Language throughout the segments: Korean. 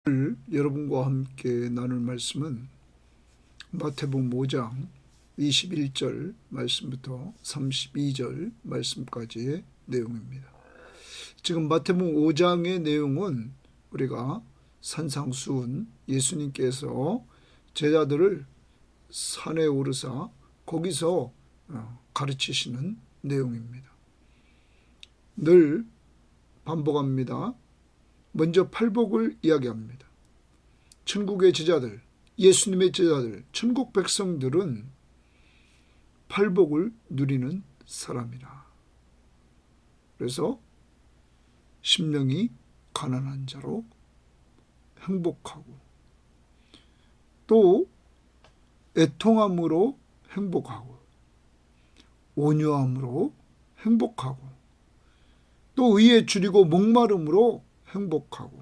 오늘 여러분과 함께 나눌 말씀은 마태복음 5장 21절 말씀부터 32절 말씀까지의 내용입니다. 지금 마태복음 5장의 내용은 우리가 산상수훈, 예수님께서 제자들을 산에 오르사 거기서 가르치시는 내용입니다. 늘 반복합니다. 먼저 팔복을 이야기합니다. 천국의 제자들, 예수님의 제자들, 천국 백성들은 팔복을 누리는 사람이라. 그래서 심령이 가난한 자로 행복하고 또 애통함으로 행복하고 온유함으로 행복하고 또 의에 줄이고 목마름으로 행복하고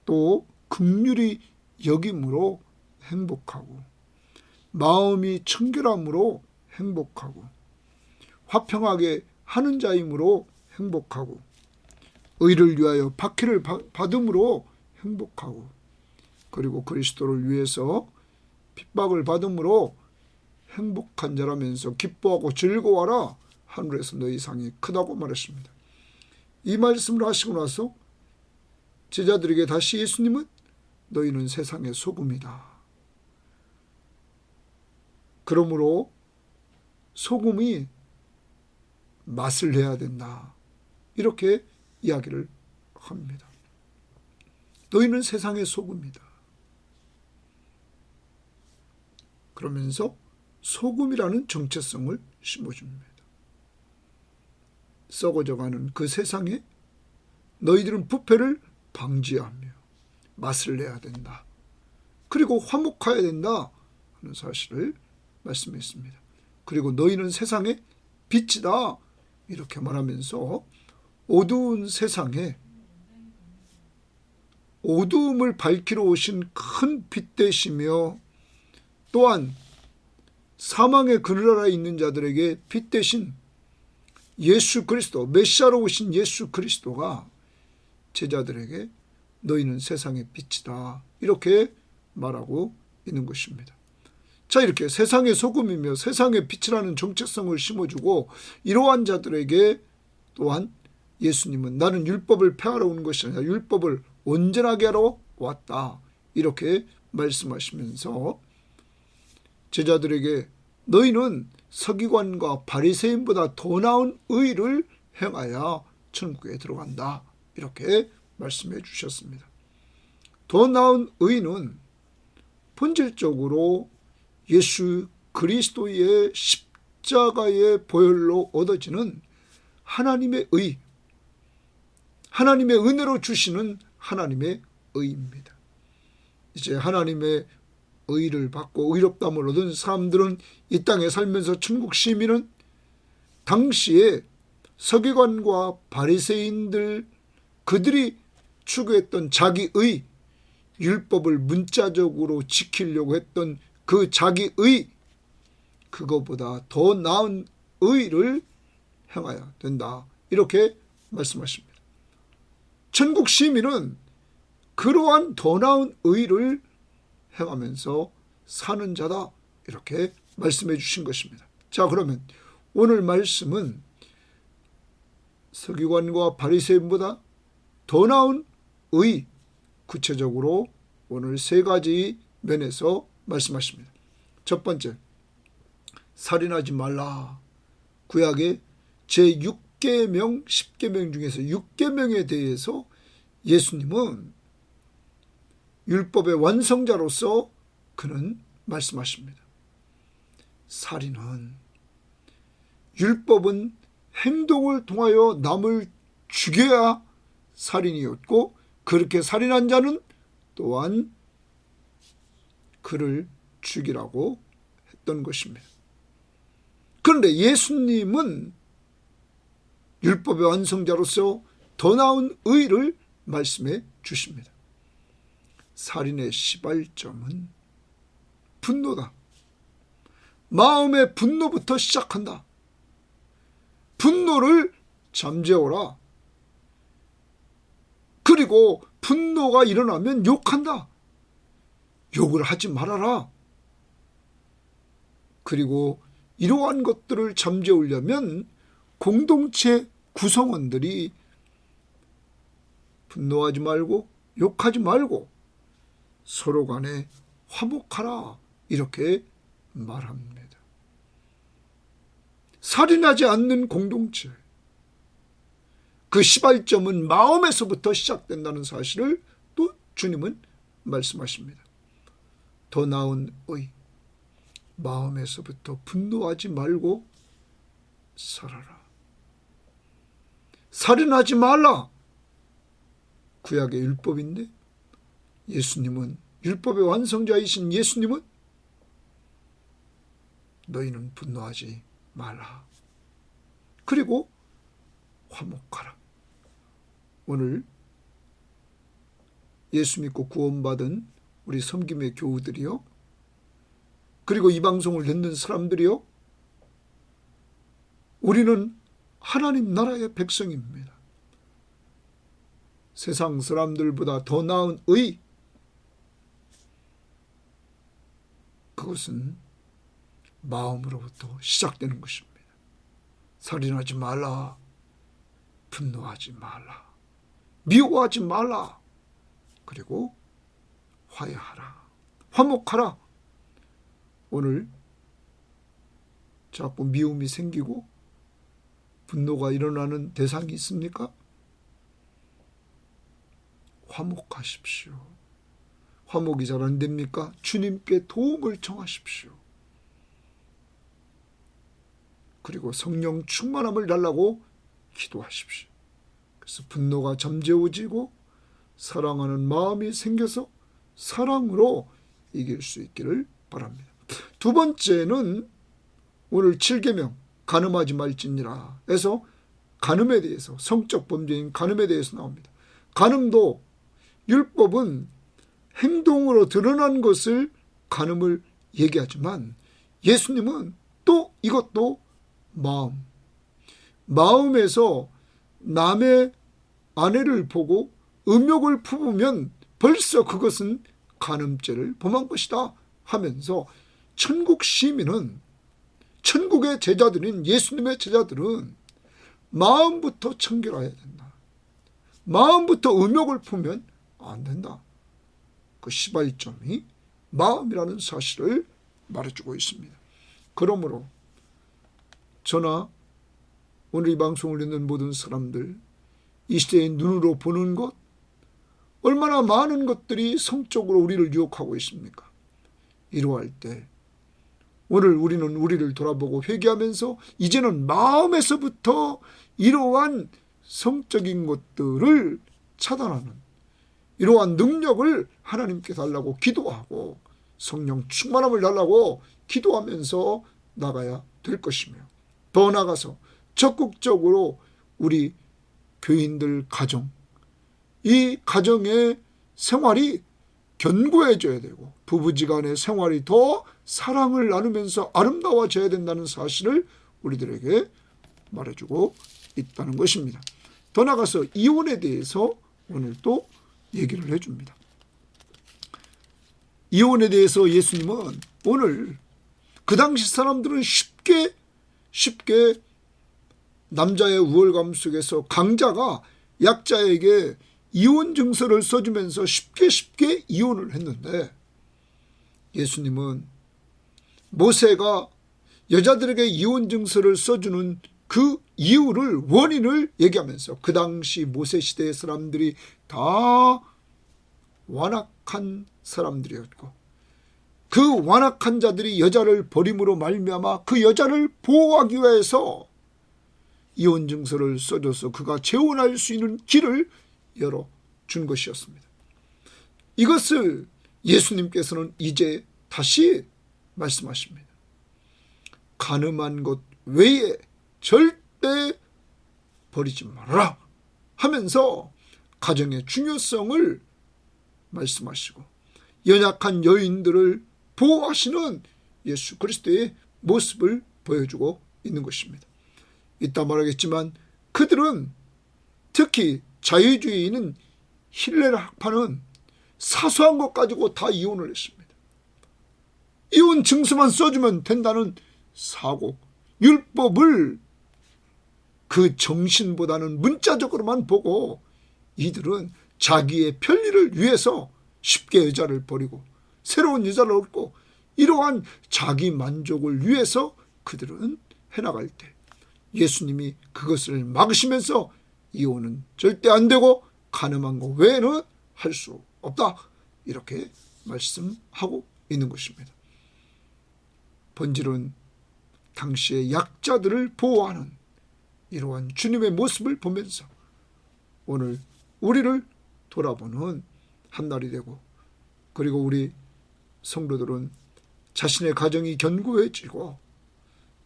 또 긍휼히 여김으로 행복하고 마음이 청결함으로 행복하고 화평하게 하는 자임으로 행복하고 의를 위하여 박해를 받음으로 행복하고 그리고 그리스도를 위해서 핍박을 받음으로 행복한 자라면서 기뻐하고 즐거워하라. 하늘에서 너희 상이 크다고 말했습니다. 이 말씀을 하시고 나서 제자들에게 다시 예수님은 너희는 세상의 소금이다. 그러므로 소금이 맛을 내야 된다. 이렇게 이야기를 합니다. 너희는 세상의 소금이다. 그러면서 소금이라는 정체성을 심어줍니다. 썩어져가는 그 세상에 너희들은 부패를 방지하며 맛을 내야 된다. 그리고 화목해야 된다 하는 사실을 말씀했습니다. 그리고 너희는 세상의 빛이다 이렇게 말하면서 어두운 세상에 어두움을 밝히러 오신 큰 빛 되시며 또한 사망의 그늘 아래 있는 자들에게 빛 되신 예수 그리스도, 메시아로 오신 예수 그리스도가 제자들에게 너희는 세상의 빛이다 이렇게 말하고 있는 것입니다. 자, 이렇게 세상의 소금이며 세상의 빛이라는 정체성을 심어주고 이러한 자들에게 또한 예수님은 나는 율법을 폐하러 온 것이 아니라 율법을 온전하게 하러 왔다 이렇게 말씀하시면서 제자들에게 너희는 서기관과 바리새인보다 더 나은 의를 행하여 천국에 들어간다 이렇게 말씀해 주셨습니다. 더 나은 의는 본질적으로 예수 그리스도의 십자가의 보혈로 얻어지는 하나님의 의, 하나님의 은혜로 주시는 하나님의 의입니다. 이제 하나님의 의를 받고 의롭다함을 얻은 사람들은 이 땅에 살면서 천국 시민은 당시에 서기관과 바리새인들 그들이 추구했던 자기의 율법을 문자적으로 지키려고 했던 그 자기의 그거보다 더 나은 의를 행해야 된다 이렇게 말씀하십니다. 천국 시민은 그러한 더 나은 의를 행하면서 사는 자다 이렇게 말씀해 주신 것입니다. 자, 그러면 오늘 말씀은 서기관과 바리새인보다 더 나은 의, 구체적으로 오늘 세 가지 면에서 말씀하십니다. 첫 번째, 살인하지 말라. 구약의 제6계명 10계명 중에서 6계명에 대해서 예수님은 율법의 완성자로서 그는 말씀하십니다. 살인은 율법은 행동을 통하여 남을 죽여야 살인이었고 그렇게 살인한 자는 또한 그를 죽이라고 했던 것입니다. 그런데 예수님은 율법의 완성자로서 더 나은 의를 말씀해 주십니다. 살인의 시발점은 분노다. 마음의 분노부터 시작한다. 분노를 잠재워라. 그리고 분노가 일어나면 욕한다. 욕을 하지 말아라. 그리고 이러한 것들을 잠재우려면 공동체 구성원들이 분노하지 말고 욕하지 말고 서로 간에 화목하라 이렇게 말합니다. 살인하지 않는 공동체, 그 시발점은 마음에서부터 시작된다는 사실을 또 주님은 말씀하십니다. 더 나은 의, 마음에서부터 분노하지 말고 살아라. 살인하지 말라. 구약의 율법인데 예수님은, 율법의 완성자이신 예수님은 너희는 분노하지 말라. 그리고 화목하라. 오늘 예수 믿고 구원받은 우리 섬김의 교우들이요, 그리고 이 방송을 듣는 사람들이요, 우리는 하나님 나라의 백성입니다. 세상 사람들보다 더 나은 의, 그것은 마음으로부터 시작되는 것입니다. 살인하지 말라. 분노하지 말라. 미워하지 말라. 그리고 화해하라. 화목하라. 오늘 자꾸 미움이 생기고 분노가 일어나는 대상이 있습니까? 화목하십시오. 화목이 잘 안 됩니까? 주님께 도움을 청하십시오. 그리고 성령 충만함을 달라고 기도하십시오. 그래서 분노가 잠재워지고 사랑하는 마음이 생겨서 사랑으로 이길 수 있기를 바랍니다. 두 번째는 오늘 7계명 간음하지 말지니라 해서 간음에 대해서, 성적 범죄인 간음에 대해서 나옵니다. 간음도, 율법은 행동으로 드러난 것을 간음을 얘기하지만 예수님은 또 이것도 마음에서 남의 아내를 보고 음욕을 품으면 벌써 그것은 간음죄를 범한 것이다 하면서 천국 시민은, 천국의 제자들인 예수님의 제자들은 마음부터 청결해야 된다. 마음부터 음욕을 품으면 안 된다. 그 시발점이 마음이라는 사실을 말해주고 있습니다. 그러므로 저나 오늘 이 방송을 듣는 모든 사람들, 이 시대의 눈으로 보는 것, 얼마나 많은 것들이 성적으로 우리를 유혹하고 있습니까? 이러할 때 오늘 우리는 우리를 돌아보고 회개하면서 이제는 마음에서부터 이러한 성적인 것들을 차단하는 이러한 능력을 하나님께 달라고 기도하고 성령 충만함을 달라고 기도하면서 나가야 될 것이며, 더 나아가서 적극적으로 우리 교인들 가정, 이 가정의 생활이 견고해져야 되고 부부지간의 생활이 더 사랑을 나누면서 아름다워져야 된다는 사실을 우리들에게 말해주고 있다는 것입니다. 더 나아가서 이혼에 대해서 오늘 또 얘기를 해줍니다. 이혼에 대해서 예수님은 오늘 그 당시 사람들은 쉽게 남자의 우월감 속에서 강자가 약자에게 이혼 증서를 써주면서 쉽게 이혼을 했는데, 예수님은 모세가 여자들에게 이혼 증서를 써주는 그 이유를, 원인을 얘기하면서 그 당시 모세 시대의 사람들이 다 완악한 사람들이었고 그 완악한 자들이 여자를 버림으로 말미암아 그 여자를 보호하기 위해서 이혼 증서를 써줘서 그가 재혼할 수 있는 길을 열어준 것이었습니다. 이것을 예수님께서는 이제 다시 말씀하십니다. 간음한 것 외에 절대 버리지 말아라 하면서 가정의 중요성을 말씀하시고 연약한 여인들을 보호하시는 예수 그리스도의 모습을 보여주고 있는 것입니다. 이따 말하겠지만 그들은, 특히 자유주의는 힐레르 학파는 사소한 것 가지고 다 이혼을 했습니다. 이혼 증서만 써주면 된다는 사고, 율법을 그 정신보다는 문자적으로만 보고 이들은 자기의 편리를 위해서 쉽게 여자를 버리고 새로운 여자를 얻고 이러한 자기 만족을 위해서 그들은 해나갈 때 예수님이 그것을 막으시면서 이혼은 절대 안 되고 가늠한 거 외에는 할 수 없다, 이렇게 말씀하고 있는 것입니다. 본질은 당시의 약자들을 보호하는 이러한 주님의 모습을 보면서 오늘 우리를 돌아보는 한 날이 되고, 그리고 우리 성도들은 자신의 가정이 견고해지고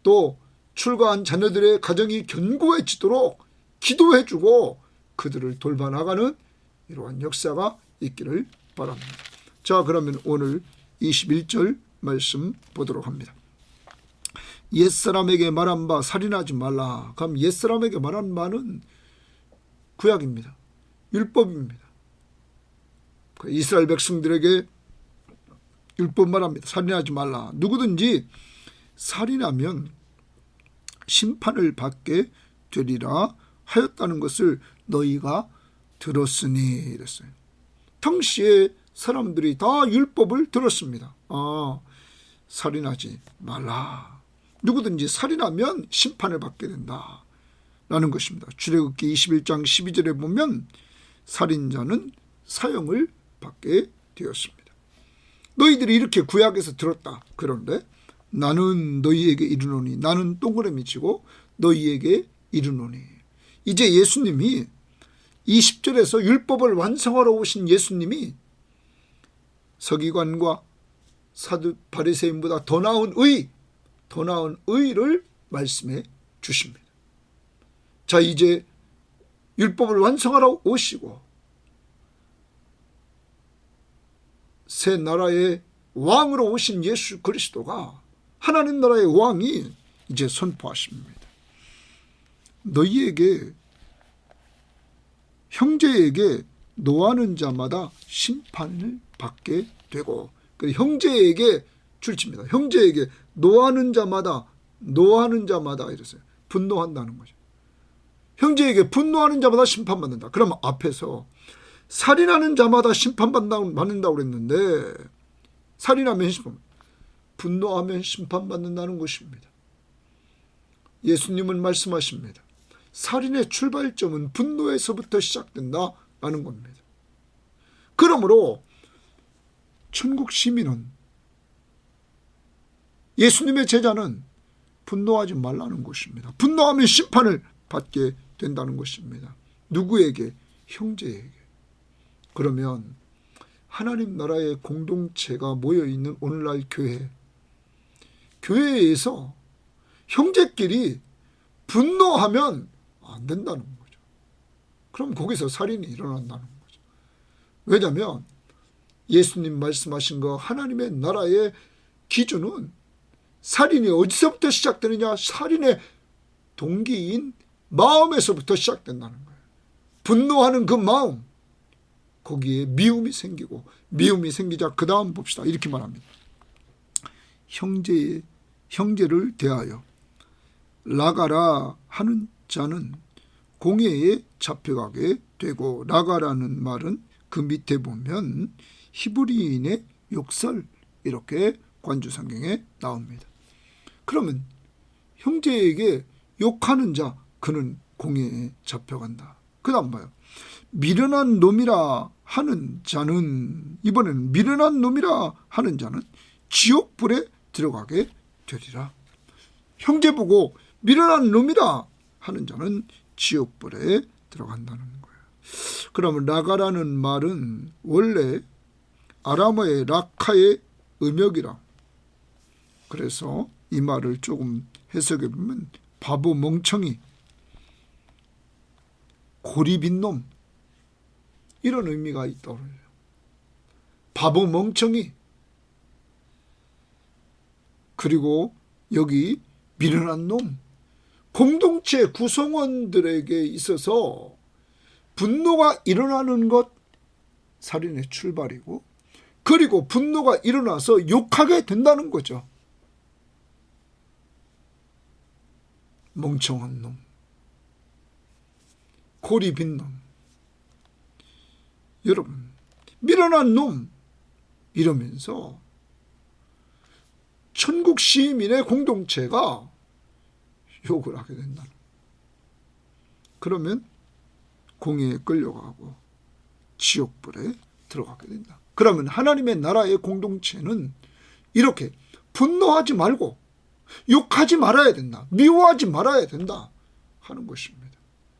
또 출가한 자녀들의 가정이 견고해지도록 기도해주고 그들을 돌봐나가는 이러한 역사가 있기를 바랍니다. 자, 그러면 오늘 21절 말씀 보도록 합니다. 옛사람에게 말한 바 살인하지 말라. 그럼 옛사람에게 말한 바는 구약입니다. 율법입니다. 이스라엘 백성들에게 율법 말합니다. 살인하지 말라. 누구든지 살인하면 심판을 받게 되리라 하였다는 것을 너희가 들었으니 이랬어요. 당시에 사람들이 다 율법을 들었습니다. 살인하지 말라. 누구든지 살인하면 심판을 받게 된다 라는 것입니다. 출애굽기 21장 12절에 보면 살인자는 사형을 받게 되었습니다. 너희들이 이렇게 구약에서 들었다. 그런데 나는 너희에게 이르노니, 나는 동그라미 치고 너희에게 이르노니. 이제 예수님이 20절에서 율법을 완성하러 오신 예수님이 서기관과 사두 바리새인보다 더 나은 의를 말씀해 주십니다. 자, 이제 율법을 완성하러 오시고 새 나라의 왕으로 오신 예수 그리스도가, 하나님 나라의 왕이 이제 선포하십니다. 너희에게, 형제에게 노하는 자마다 심판을 받게 되고, 형제에게 줄칩니다. 형제에게 노하는 자마다 이랬어요. 분노한다는 거죠. 형제에게 분노하는 자마다 심판받는다. 그러면 앞에서 살인하는 자마다 심판받는다고 그랬는데, 살인하면 분노하면 심판받는다는 것입니다. 예수님은 말씀하십니다. 살인의 출발점은 분노에서부터 시작된다라는 겁니다. 그러므로 천국 시민은, 예수님의 제자는 분노하지 말라는 것입니다. 분노하면 심판을 받게 된다는 것입니다. 누구에게? 형제에게. 그러면 하나님 나라의 공동체가 모여있는 오늘날 교회에서 형제끼리 분노하면 안 된다는 거죠. 그럼 거기서 살인이 일어난다는 거죠. 왜냐하면 예수님 말씀하신 거, 하나님의 나라의 기준은 살인이 어디서부터 시작되느냐? 살인의 동기인 마음에서부터 시작된다는 거예요. 분노하는 그 마음, 거기에 미움이 생기고, 미움이 생기자 그 다음 봅시다. 이렇게 말합니다. 형제를 대하여 나가라 하는 자는 공회에 잡혀가게 되고, 나가라는 말은 그 밑에 보면 히브리인의 욕설, 이렇게 관주성경에 나옵니다. 그러면 형제에게 욕하는 자, 그는 공회에 잡혀간다. 그 다음 봐요. 미련한 놈이라 하는 자는, 이번에는 미련한 놈이라 하는 자는 지옥불에 들어가게 되리라. 형제 보고 미련한 놈이라 하는 자는 지옥불에 들어간다는 거예요. 그러면 라가라는 말은 원래 아람어의 라카의 음역이라. 그래서 이 말을 조금 해석해 보면 바보, 멍청이, 고리빈 놈, 이런 의미가 있다고 해요. 바보, 멍청이. 그리고 여기 미련한 놈. 공동체 구성원들에게 있어서 분노가 일어나는 것, 살인의 출발이고, 그리고 분노가 일어나서 욕하게 된다는 거죠. 멍청한 놈, 골이 빈 놈, 여러분 미련한 놈, 이러면서 천국 시민의 공동체가 욕을 하게 된다는 거예요. 그러면 공회에 끌려가고 지옥불에 들어가게 된다. 그러면 하나님의 나라의 공동체는 이렇게 분노하지 말고 욕하지 말아야 된다, 미워하지 말아야 된다 하는 것입니다.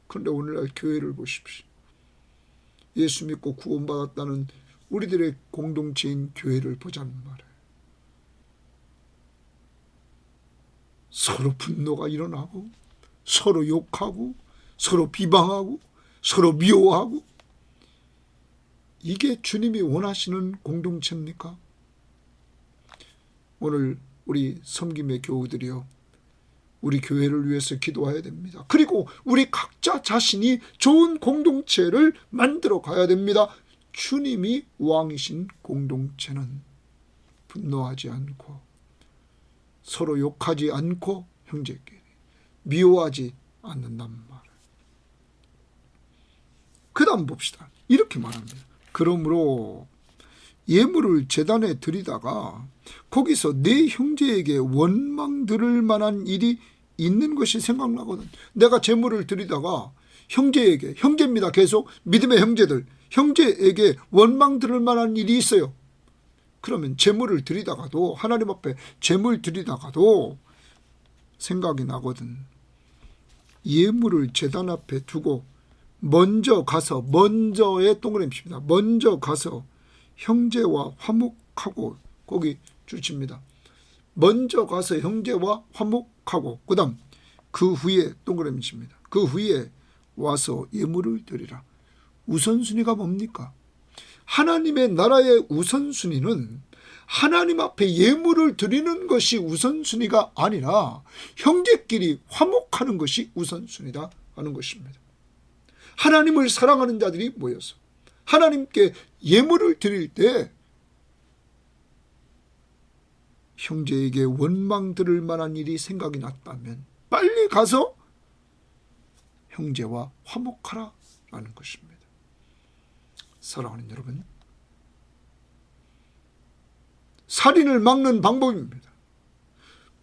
그런데 오늘날 교회를 보십시오. 예수 믿고 구원받았다는 우리들의 공동체인 교회를 보자는 말이에요. 서로 분노가 일어나고, 서로 욕하고, 서로 비방하고, 서로 미워하고, 이게 주님이 원하시는 공동체입니까? 오늘 우리 섬김의 교우들이요, 우리 교회를 위해서 기도해야 됩니다. 그리고 우리 각자 자신이 좋은 공동체를 만들어 가야 됩니다. 주님이 왕이신 공동체는 분노하지 않고, 서로 욕하지 않고, 형제끼리 미워하지 않는단 말이에요. 그 다음 봅시다. 이렇게 말합니다. 그러므로 예물을 제단에 드리다가 거기서 내 형제에게 원망 들을 만한 일이 있는 것이 생각나거든. 내가 제물을 드리다가 형제에게, 형제입니다, 계속 믿음의 형제들, 형제에게 원망 들을 만한 일이 있어요. 그러면 제물을 드리다가도, 하나님 앞에 제물 드리다가도 생각이 나거든. 예물을 제단 앞에 두고 먼저 가서, 먼저의 동그라미입니다. 먼저 가서 형제와 화목하고, 거기 줄칩니다. 먼저 가서 형제와 화목하고, 그 다음 그 후에 동그라미입니다. 그 후에 와서 예물을 드리라. 우선순위가 뭡니까? 하나님의 나라의 우선순위는 하나님 앞에 예물을 드리는 것이 우선순위가 아니라 형제끼리 화목하는 것이 우선순위다 하는 것입니다. 하나님을 사랑하는 자들이 모여서 하나님께 예물을 드릴 때 형제에게 원망 들을 만한 일이 생각이 났다면 빨리 가서 형제와 화목하라라는 것입니다. 사랑하는 여러분, 살인을 막는 방법입니다.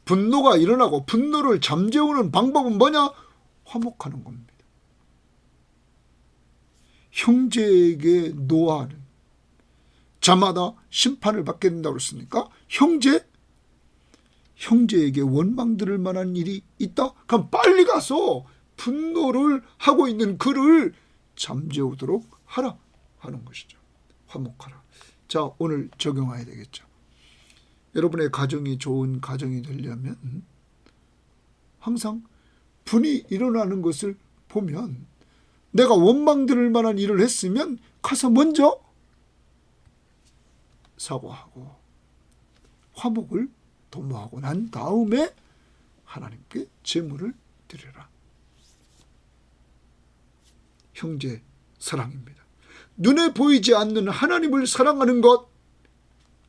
분노가 일어나고 분노를 잠재우는 방법은 뭐냐? 화목하는 겁니다. 형제에게 노하는 자마다 심판을 받게 된다고 했으니까 형제에게 원망 들을 만한 일이 있다? 그럼 빨리 가서 분노를 하고 있는 그를 잠재우도록 하라 하는 것이죠. 화목하라. 자, 오늘 적용해야 되겠죠. 여러분의 가정이 좋은 가정이 되려면 항상 분이 일어나는 것을 보면, 내가 원망 들을 만한 일을 했으면 가서 먼저 사과하고 화목을 도모하고 난 다음에 하나님께 제물을 드려라. 형제 사랑입니다. 눈에 보이지 않는 하나님을 사랑하는 것,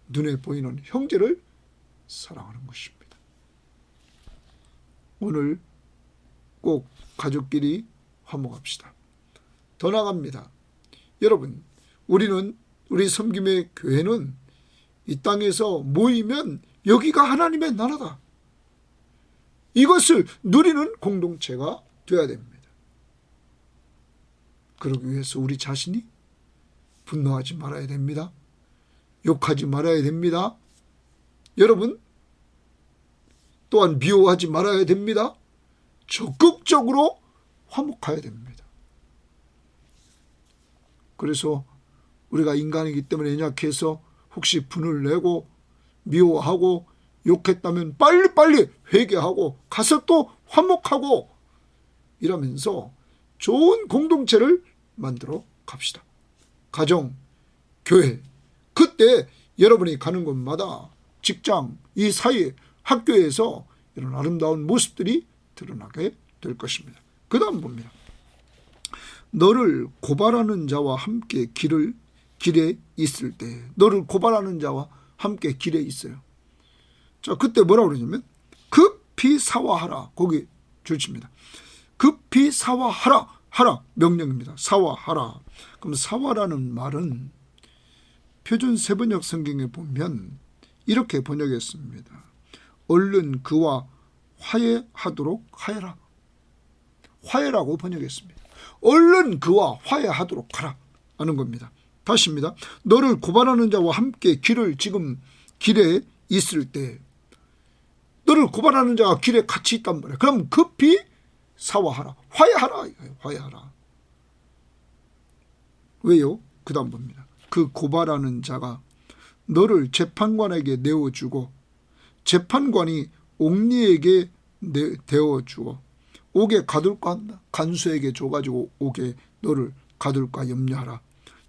눈에 보이는 형제를 사랑하는 것입니다. 오늘 꼭 가족끼리 화목합시다. 더 나갑니다. 여러분, 우리 섬김의 교회는 이 땅에서 모이면 여기가 하나님의 나라다, 이것을 누리는 공동체가 되어야 됩니다. 그러기 위해서 우리 자신이 분노하지 말아야 됩니다. 욕하지 말아야 됩니다. 여러분, 또한 미워하지 말아야 됩니다. 적극적으로 화목해야 됩니다. 그래서 우리가 인간이기 때문에 연약해서 혹시 분을 내고 미워하고 욕했다면 빨리빨리 회개하고 가서 또 화목하고 이러면서 좋은 공동체를 만들어 갑시다. 가정, 교회, 그때 여러분이 가는 곳마다 직장, 이 사회, 학교에서 이런 아름다운 모습들이 드러나게 될 것입니다. 그 다음 봅니다. 너를 고발하는 자와 함께 길을 길에 있을 때 너를 고발하는 자와 함께 길에 있어요. 자, 그때 뭐라고 그러냐면 급히 사화하라. 거기 줄칩니다. 급히 사화하라. 하라 명령입니다. 사화하라. 그럼 사화라는 말은 표준 세번역 성경에 보면 이렇게 번역했습니다. 얼른 그와 화해하도록 하여라. 화해라고 번역했습니다. 얼른 그와 화해하도록 하라 하는 겁니다. 다시입니다. 너를 고발하는 자와 함께 지금 길에 있을 때 너를 고발하는 자가 길에 같이 있단 말이에요. 그럼 급히 사화하라. 화해하라. 화해하라. 왜요? 그 다음 봅니다. 그 고발하는 자가 너를 재판관에게 내어주고 재판관이 옥리에게 대어주어 옥에 가둘까 한다. 간수에게 줘가지고 옥에 너를 가둘까 염려하라.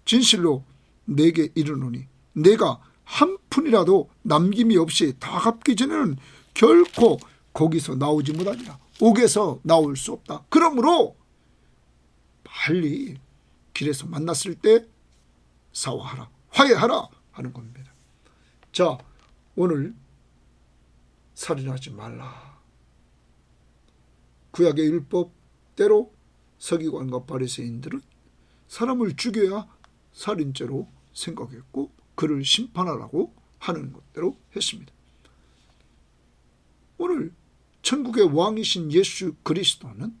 진실로 내게 이르노니 내가 한 푼이라도 남김이 없이 다 갚기 전에는 결코 거기서 나오지 못하리라. 옥에서 나올 수 없다. 그러므로 빨리 길에서 만났을 때 사화하라. 화해하라 하는 겁니다. 자, 오늘 살인하지 말라. 구약의 율법대로 서기관과 바리새인들은 사람을 죽여야 살인죄로 생각했고 그를 심판하라고 하는 것대로 했습니다. 오늘 천국의 왕이신 예수 그리스도는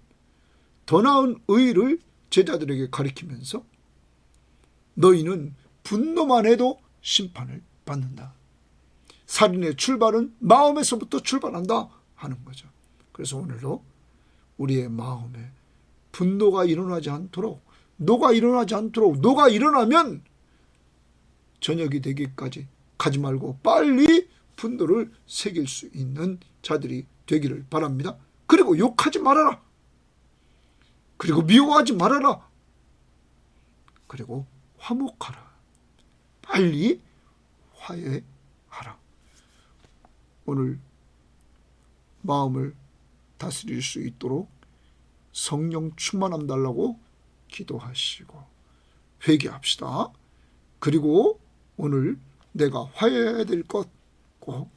더 나은 의를 제자들에게 가리키면서 너희는 분노만 해도 심판을 받는다. 살인의 출발은 마음에서부터 출발한다 하는 거죠. 그래서 오늘도 우리의 마음에 분노가 일어나지 않도록 노가 일어나면 저녁이 되기까지 가지 말고 빨리 분노를 새길 수 있는 자들이 되기를 바랍니다. 그리고 욕하지 말아라. 그리고 미워하지 말아라. 그리고 화목하라. 빨리 화해하라. 오늘 마음을 다스릴 수 있도록 성령 충만함 달라고 기도하시고 회개합시다. 그리고 오늘 내가 화해해야 될 것 꼭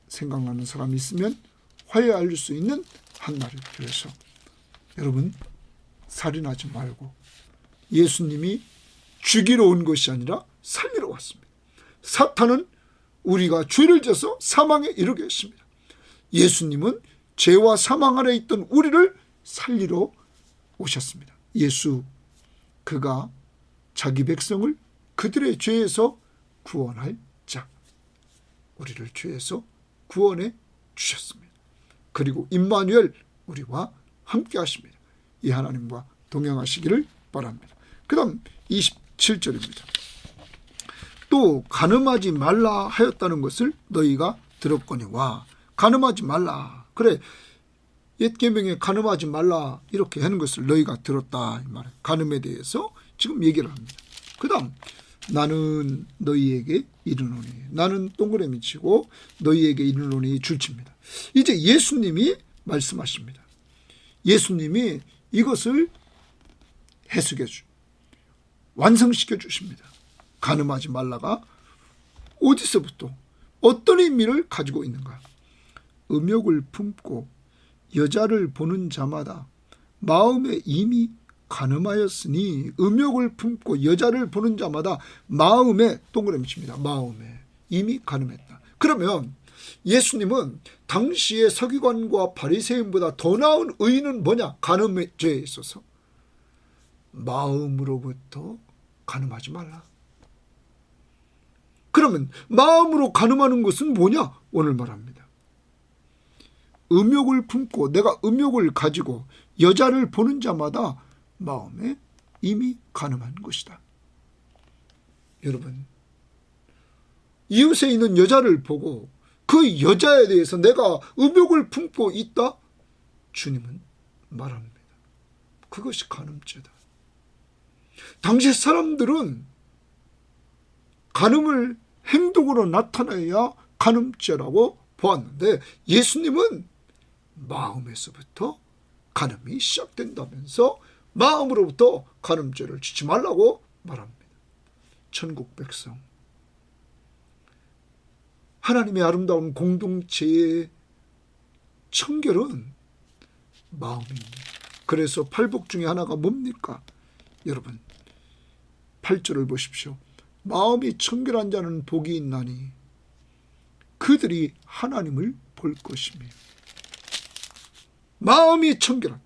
생각나는 사람이 있으면 화해할 수 있는 한날을 위해서 여러분 살인하지 말고 예수님이 죽이러 온 것이 아니라 살리러 왔습니다. 사탄은 우리가 죄를 져서 사망에 이르게 했습니다. 예수님은 죄와 사망 아래 있던 우리를 살리러 오셨습니다. 예수 그가 자기 백성을 그들의 죄에서 구원할 자, 우리를 죄에서 구원해 주셨습니다. 그리고 임마누엘 우리와 함께 하십니다. 이 하나님과 동행하시기를 바랍니다. 그 다음 27절입니다. 또 간음하지 말라 하였다는 것을 너희가 들었거니와. 간음하지 말라. 그래, 옛 계명에 간음하지 말라 이렇게 하는 것을 너희가 들었다. 이 말은 간음에 대해서 지금 얘기를 합니다. 그 다음 나는 너희에게 이르노니. 나는 동그라미 치고 너희에게 이르노니 줄칩니다. 이제 예수님이 말씀하십니다. 예수님이 이것을 해석해 완성시켜 주십니다. 간음하지 말라가 어디서부터 어떤 의미를 가지고 있는가. 음욕을 품고 여자를 보는 자마다 마음에 이미 간음하였으니. 음욕을 품고 여자를 보는 자마다 마음에 동그라미 칩니다. 마음에 이미 간음했다. 그러면 예수님은 당시의 서기관과 바리새인보다 더 나은 의는 뭐냐? 간음의 죄에 있어서 마음으로부터 간음하지 말라. 그러면 마음으로 간음하는 것은 뭐냐? 오늘 말합니다. 음욕을 품고 내가 음욕을 가지고 여자를 보는 자마다 마음에 이미 간음한 것이다. 여러분, 이웃에 있는 여자를 보고 그 여자에 대해서 내가 음욕을 품고 있다? 주님은 말합니다. 그것이 간음죄다. 당시 사람들은 간음을 행동으로 나타내야 간음죄라고 보았는데 예수님은 마음에서부터 간음이 시작된다면서 마음으로부터 간음죄를 짓지 말라고 말합니다. 천국 백성, 하나님의 아름다운 공동체의 청결은 마음입니다. 그래서 팔복 중에 하나가 뭡니까? 여러분 8절을 보십시오. 마음이 청결한 자는 복이 있나니 그들이 하나님을 볼 것이며. 마음이 청결한,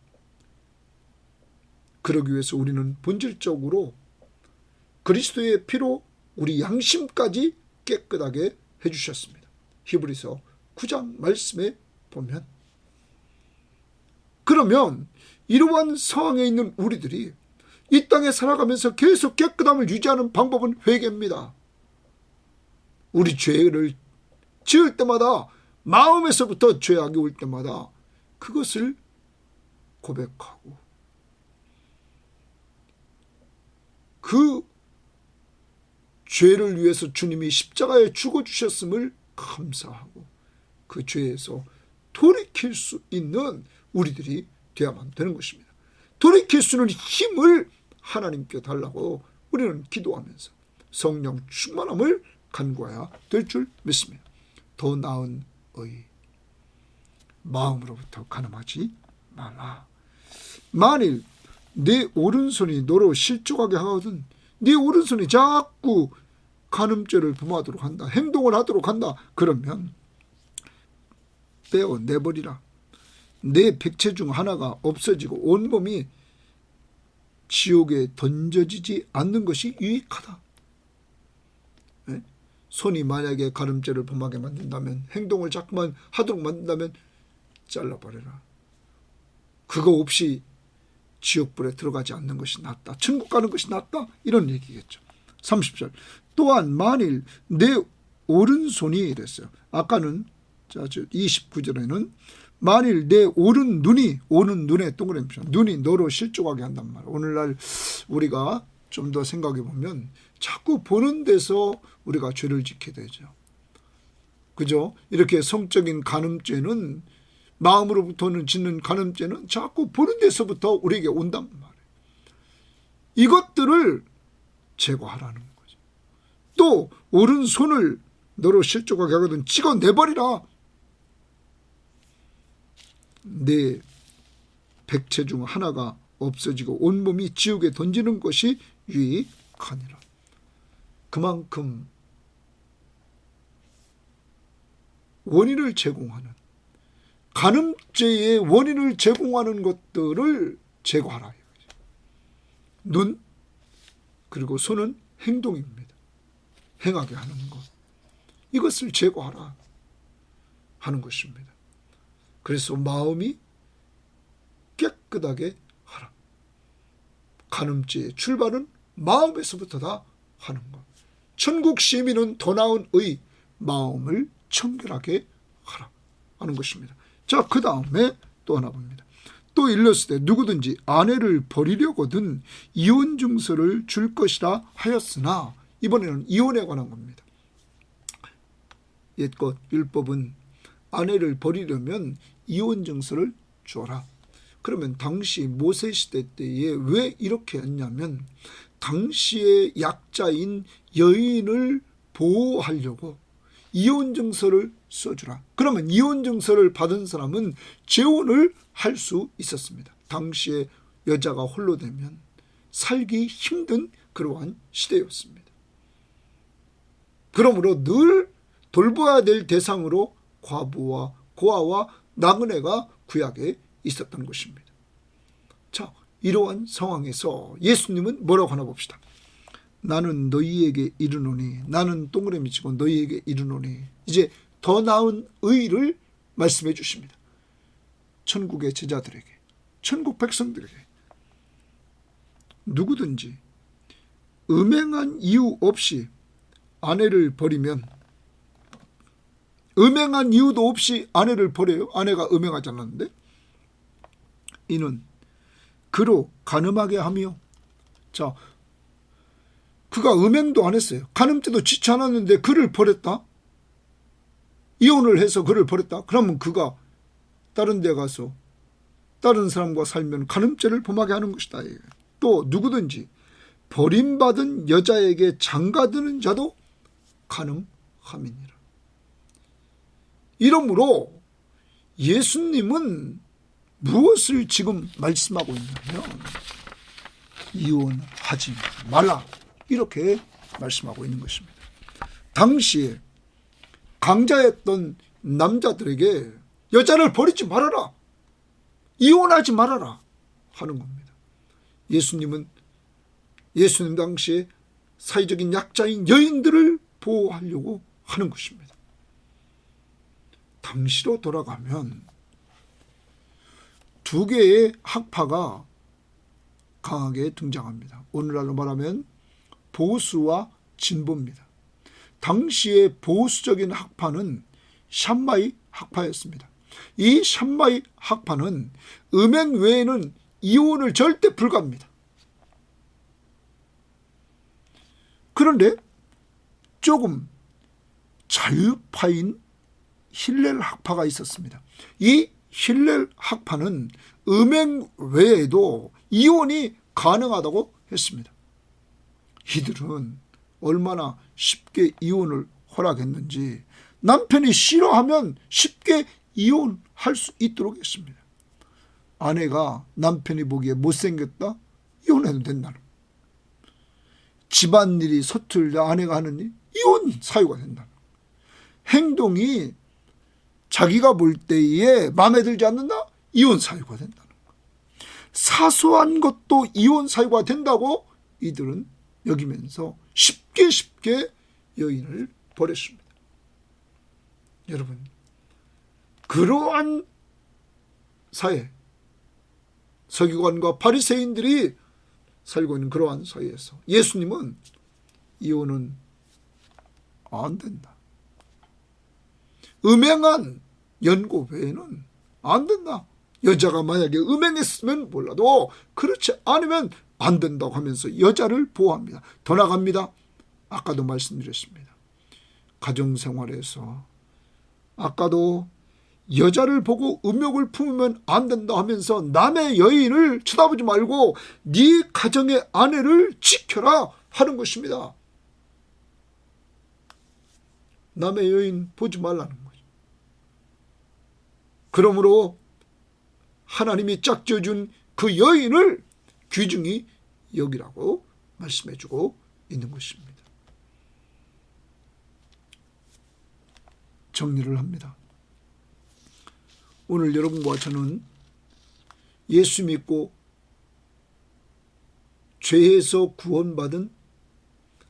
그러기 위해서 우리는 본질적으로 그리스도의 피로 우리 양심까지 깨끗하게 해주셨습니다. 히브리서 9장 말씀에 보면, 그러면 이러한 상황에 있는 우리들이 이 땅에 살아가면서 계속 깨끗함을 유지하는 방법은 회개입니다. 우리 죄를 지을 때마다, 마음에서부터 죄악이 올 때마다 그것을 고백하고 그 죄를 위해서 주님이 십자가에 죽어주셨음을 감사하고 그 죄에서 돌이킬 수 있는 우리들이 되어야만 되는 것입니다. 돌이킬 수 있는 힘을 하나님께 달라고 우리는 기도하면서 성령 충만함을 간구해야 될 줄 믿습니다. 더 나은 의, 마음으로부터 간음하지 말라. 만일 내 오른손이 너로 실족하게 하거든 네 오른손이 자꾸 간음죄를 범하도록 한다, 행동을 하도록 한다, 그러면 떼어내버리라. 내 백체 중 하나가 없어지고 온몸이 지옥에 던져지지 않는 것이 유익하다. 네? 손이 만약에 간음죄를 범하게 만든다면, 행동을 자꾸만 하도록 만든다면 잘라버려라. 그거 없이 지옥불에 들어가지 않는 것이 낫다, 천국 가는 것이 낫다, 이런 얘기겠죠. 30절 또한 만일 내 오른손이 이랬어요. 아까는 29절에는 만일 내 오른 눈에 동그라미 표 눈이 너로 실족하게 한단 말이에요. 오늘날 우리가 좀 더 생각해 보면 자꾸 보는 데서 우리가 죄를 짓게 되죠. 그죠? 이렇게 성적인 간음죄는, 마음으로부터는 짓는 간음죄는 자꾸 보는 데서부터 우리에게 온단 말이에요. 이것들을 제거하라는 거죠. 또 오른손을 너로 실족하게 하거든 찍어내버리라. 내 백체 중 하나가 없어지고 온몸이 지옥에 던지는 것이 유익하니라. 그만큼 원인을 제공하는, 간음죄의 원인을 제공하는 것들을 제거하라. 눈 그리고 손은 행동입니다. 행하게 하는 것, 이것을 제거하라 하는 것입니다. 그래서 마음이 깨끗하게 하라. 간음죄의 출발은 마음에서부터다 하는 것. 천국 시민은 더 나은 의, 마음을 청결하게 하라 하는 것입니다. 자, 그 다음에 또 하나 봅니다. 또 일렀을 때 누구든지 아내를 버리려거든 이혼 증서를 줄 것이라 하였으나, 이번에는 이혼에 관한 겁니다. 옛것 율법은 아내를 버리려면 이혼 증서를 줘라. 그러면 당시 모세시대 때에 왜 이렇게 했냐면, 당시의 약자인 여인을 보호하려고 이혼 증서를 써주라. 그러면 이혼 증서를 받은 사람은 재혼을 할 수 있었습니다. 당시에 여자가 홀로 되면 살기 힘든 그러한 시대였습니다. 그러므로 늘 돌봐야 될 대상으로 과부와 고아와 나그네가 구약에 있었던 것입니다. 자, 이러한 상황에서 예수님은 뭐라고 하나 봅시다. 나는 너희에게 이르노니, 나는 동그라미 치고 너희에게 이르노니, 이제 더 나은 의를 말씀해 주십니다. 천국의 제자들에게, 천국 백성들에게, 누구든지 음행한 이유 없이 아내를 버리면, 음행한 이유도 없이 아내를 버려요. 아내가 음행하지 않았는데, 이는 그로 간음하게 하며, 자, 그가 음행도 안 했어요. 간음죄도 짓지 않았는데 그를 버렸다? 이혼을 해서 그를 버렸다? 그러면 그가 다른 데 가서 다른 사람과 살면 간음죄를 범하게 하는 것이다. 또 누구든지 버림받은 여자에게 장가드는 자도 가능함이니라. 이러므로 예수님은 무엇을 지금 말씀하고 있냐면 이혼하지 말라, 이렇게 말씀하고 있는 것입니다. 당시에 강자였던 남자들에게 여자를 버리지 말아라, 이혼하지 말아라 하는 겁니다. 예수님 당시에 사회적인 약자인 여인들을 보호하려고 하는 것입니다. 당시로 돌아가면 두 개의 학파가 강하게 등장합니다. 오늘날로 말하면 보수와 진보입니다. 당시의 보수적인 학파는 샴마이 학파였습니다. 이 샴마이 학파는 음행 외에는 이혼을 절대 불가합니다. 그런데 조금 자유파인 힐렐 학파가 있었습니다. 이 힐렐 학파는 음행 외에도 이혼이 가능하다고 했습니다. 이들은 얼마나 쉽게 이혼을 허락했는지 남편이 싫어하면 쉽게 이혼할 수 있도록 했습니다. 아내가 남편이 보기에 못생겼다? 이혼해도 된다는 거예요. 집안일이 서툴다 아내가 하는 일? 이혼 사유가 된다는 거예요. 행동이 자기가 볼 때에 마음에 들지 않는다? 이혼 사유가 된다는 거예요. 사소한 것도 이혼 사유가 된다고 이들은 여기면서 쉽게 여인을 버렸습니다. 여러분, 그러한 사회, 서기관과 바리새인들이 살고 있는 그러한 사회에서 예수님은 이혼은 안 된다, 음행한 연고 외에는 안 된다, 여자가 만약에 음행했으면 몰라도 그렇지 않으면 안 된다고 하면서 여자를 보호합니다. 더 나갑니다. 아까도 말씀드렸습니다. 가정생활에서 아까도 여자를 보고 음욕을 품으면 안 된다 하면서 남의 여인을 쳐다보지 말고 네 가정의 아내를 지켜라 하는 것입니다. 남의 여인 보지 말라는 거죠. 그러므로 하나님이 짝지어준 그 여인을 귀중히 여기라고 말씀해주고 있는 것입니다. 정리를 합니다. 오늘 여러분과 저는 예수 믿고 죄에서 구원받은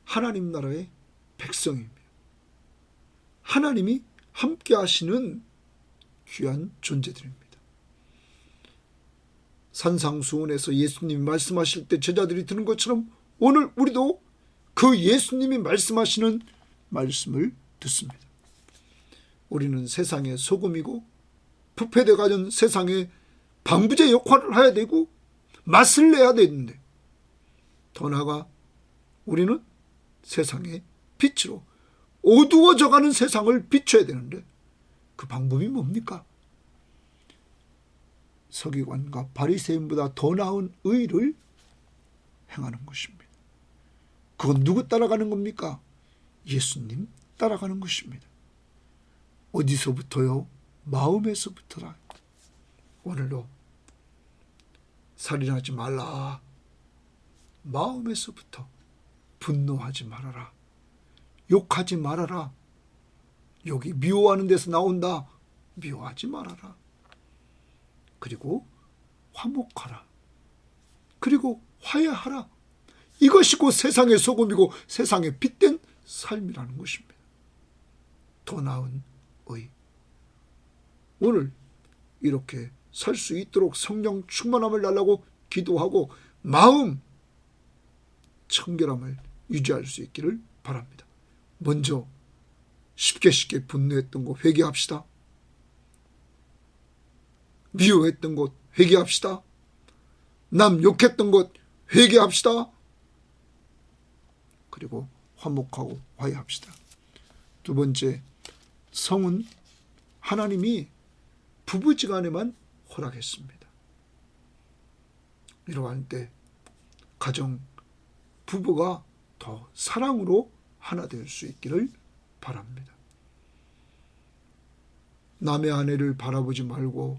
하나님 나라의 백성입니다. 하나님이 함께 하시는 귀한 존재들입니다. 산상수훈에서 예수님이 말씀하실 때 제자들이 들은 것처럼 오늘 우리도 그 예수님이 말씀하시는 말씀을 듣습니다. 우리는 세상의 소금이고 부패돼 가는 세상의 방부제 역할을 해야 되고 맛을 내야 되는데, 더 나아가 우리는 세상의 빛으로 어두워져가는 세상을 비춰야 되는데 그 방법이 뭡니까? 서기관과 바리새인보다 더 나은 의를 행하는 것입니다. 그건 누구 따라가는 겁니까? 예수님 따라가는 것입니다. 어디서부터요? 마음에서부터라. 오늘도 살인하지 말라. 마음에서부터 분노하지 말아라. 욕하지 말아라. 욕이 미워하는 데서 나온다. 미워하지 말아라. 그리고 화목하라. 그리고 화해하라. 이것이 곧 세상의 소금이고 세상의 빛된 삶이라는 것입니다. 더 나은 의. 오늘 이렇게 살 수 있도록 성령 충만함을 달라고 기도하고 마음 청결함을 유지할 수 있기를 바랍니다. 먼저 쉽게 분노했던 것 회개합시다. 미워했던 것 회개합시다. 남 욕했던 것 회개합시다. 그리고 화목하고 화해합시다. 두 번째, 성은 하나님이 부부지간에만 허락했습니다. 이러한 때 가정 부부가 더 사랑으로 하나 될 수 있기를 바랍니다. 남의 아내를 바라보지 말고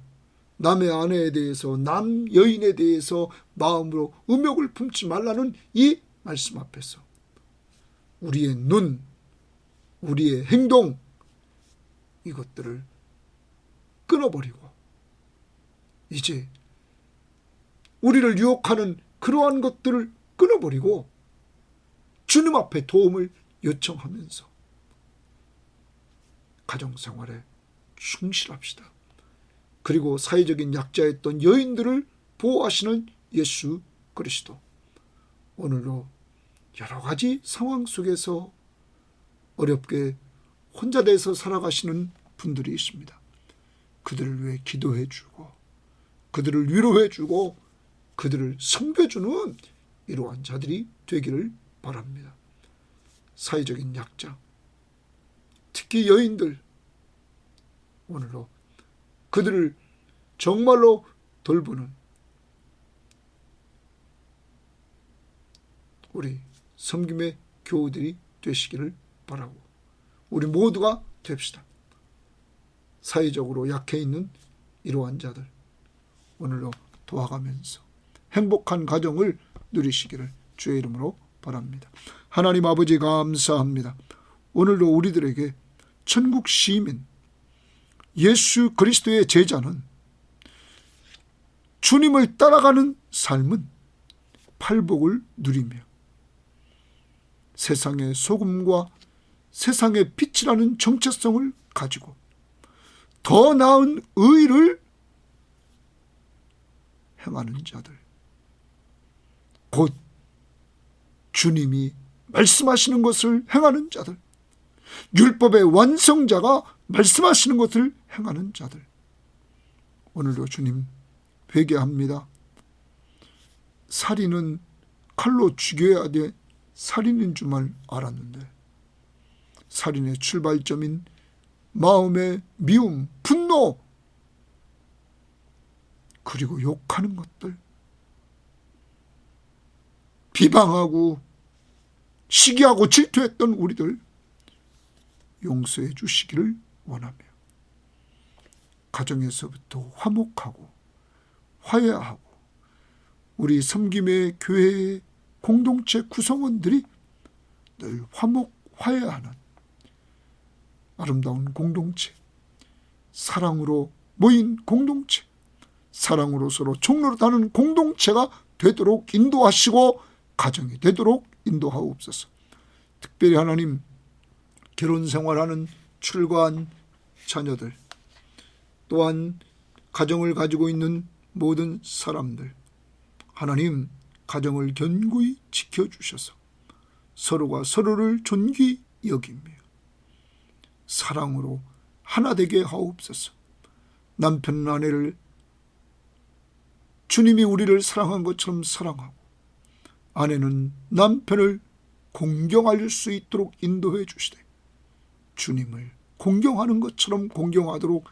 남의 아내에 대해서, 남 여인에 대해서 마음으로 음욕을 품지 말라는 이 말씀 앞에서 우리의 눈, 우리의 행동, 이것들을 끊어버리고 이제 우리를 유혹하는 그러한 것들을 끊어버리고 주님 앞에 도움을 요청하면서 가정생활에 충실합시다. 그리고 사회적인 약자였던 여인들을 보호하시는 예수 그리스도, 오늘도 여러 가지 상황 속에서 어렵게 혼자 돼서 살아가시는 분들이 있습니다. 그들을 위해 기도해주고 그들을 위로해주고 그들을 섬겨주는 이러한 자들이 되기를 바랍니다. 사회적인 약자, 특히 여인들, 오늘도 그들을 정말로 돌보는 우리 섬김의 교우들이 되시기를 바라고 우리 모두가 됩시다. 사회적으로 약해 있는 이러한 자들 오늘도 도와가면서 행복한 가정을 누리시기를 주의 이름으로 바랍니다. 하나님 아버지 감사합니다. 오늘도 우리들에게 천국 시민 예수 그리스도의 제자는 주님을 따라가는 삶은 팔복을 누리며 세상의 소금과 세상의 빛이라는 정체성을 가지고 더 나은 의를 행하는 자들, 곧 주님이 말씀하시는 것을 행하는 자들, 율법의 완성자가 말씀하시는 것을 행하는 자들, 오늘도 주님 회개합니다. 살인은 칼로 죽여야 돼 살인인 줄만 알았는데 살인의 출발점인 마음의 미움, 분노, 그리고 욕하는 것들, 비방하고 시기하고 질투했던 우리들 용서해 주시기를 원하며 가정에서부터 화목하고 화해하고 우리 섬김의 교회의 공동체 구성원들이 늘 화목 화해하는 아름다운 공동체, 사랑으로 모인 공동체, 사랑으로 서로 종로릇하는 공동체가 되도록 인도하시고 가정이 되도록 인도하옵소서. 특별히 하나님, 결혼생활하는 출가한 자녀들, 또한 가정을 가지고 있는 모든 사람들, 하나님 가정을 견고히 지켜주셔서 서로가 서로를 존귀 여기며 사랑으로 하나 되게 하옵소서. 남편 아내를 주님이 우리를 사랑한 것처럼 사랑하고 아내는 남편을 공경할 수 있도록 인도해 주시되 주님을 공경하는 것처럼 공경하도록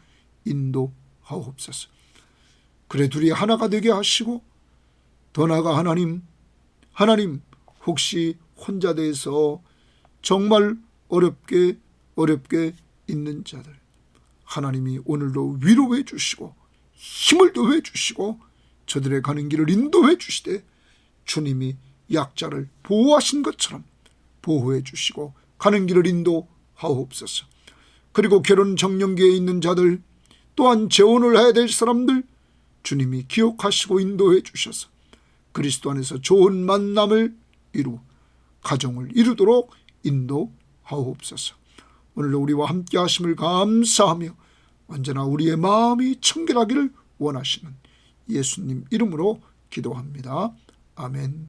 인도하옵소서. 그래 둘이 하나가 되게 하시고 더 나아가 하나님 혹시 혼자 돼서 정말 어렵게 있는 자들 하나님이 오늘도 위로해 주시고 힘을 더해 주시고 저들의 가는 길을 인도해 주시되 주님이 약자를 보호하신 것처럼 보호해 주시고 가는 길을 인도하옵소서. 그리고 결혼 정년기에 있는 자들 또한 재혼을 해야 될 사람들 주님이 기억하시고 인도해 주셔서 그리스도 안에서 좋은 만남을 이루 가정을 이루도록 인도하옵소서. 오늘도 우리와 함께 하심을 감사하며 언제나 우리의 마음이 청결하기를 원하시는 예수님 이름으로 기도합니다. 아멘.